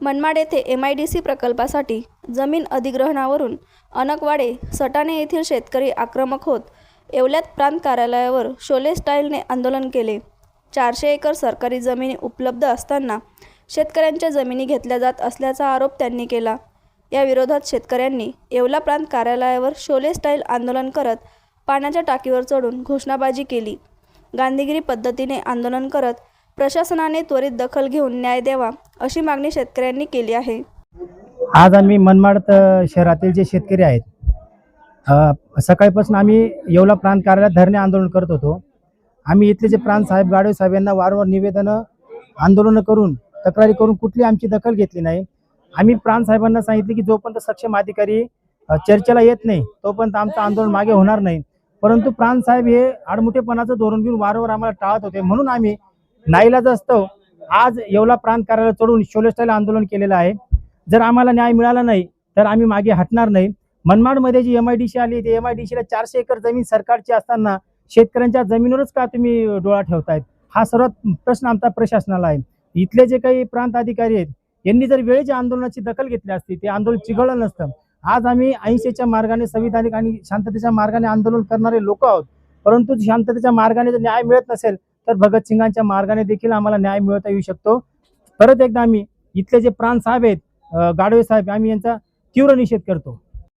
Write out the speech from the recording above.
मनमाड येथे MIDC प्रकल्पासाठी जमीन अधिग्रहणावरून अनकवाडे सटाणे येथील शेतकरी आक्रमक होत येवल्यात प्रांत कार्यालयावर शोले स्टाईलने आंदोलन केले। 400 एकर सरकारी जमिनी उपलब्ध असताना शेतकऱ्यांच्या जमिनी घेतल्या जात असल्याचा आरोप त्यांनी केला। या विरोधात शेतकऱ्यांनी येवला प्रांत कार्यालयावर शोले स्टाईल आंदोलन करत पाण्याच्या टाकीवर चढून घोषणाबाजी केली। गांधीगिरी पद्धतीने आंदोलन करत प्रशासनाने त्वरित दखल घेऊन न्याय द्यावा अशी मागणी शेतकऱ्यांनी केली आहे। आज आम्ही मनमाड शहरातील जे शेतकरी आहेत, सकाळपासून आम्ही येवला प्रांत कार्यालयात धरणे आंदोलन करत होतो। आम्ही इथले जे प्रांत साहेब गाडवे साहेब यांना वारंवार निवेदनं आंदोलन करून तक्रारी करून कुठली आमची दखल घेतली नाही। आम्ही प्रांत साहेबांना सांगितले की जोपर्यंत सक्षम अधिकारी चर्चेला येत नाही तोपर्यंत आमचं आंदोलन मागे होणार नाही। परंतु प्रांत साहेब हे आडमुठेपणाचं धोरण घेऊन वारंवार आम्हाला टाळत होते, म्हणून आम्ही नाईलाजास्तव आज येवला प्रांत कार्यालयात चढून शोले स्टाईल आंदोलन केलेलं आहे। जर आम्हाला न्याय मिळाला नाही तर आम्ही मागे हटणार नाही। मनमाडमध्ये जी MIDC आली, ते MIDCला 400 एकर जमीन सरकारची असताना शेतकऱ्यांच्या जमिनीवरच का तुम्ही डोळा ठेवतायत, हा सर्वात प्रश्न आमचा प्रशासनाला आहे। इथले जे काही प्रांत अधिकारी आहेत यांनी जर वेळेच्या आंदोलनाची दखल घेतली असती ते आंदोलन चिघळलं नसतं। आज आम्ही अहिंसेच्या मार्गाने, संविधानिक आणि शांततेच्या मार्गाने आंदोलन करणारे लोक आहोत, परंतु शांततेच्या मार्गाने जर न्याय मिळत नसेल तर भगतसिंगांच्या मार्गाने देखील आम्हाला न्याय मिळवता येऊ शकतो। परत एकदा आम्ही इथले जे प्रांत साहेब आहेत, गाडवे साहेब, आम्ही यांचा तीव्र निषेध करतो।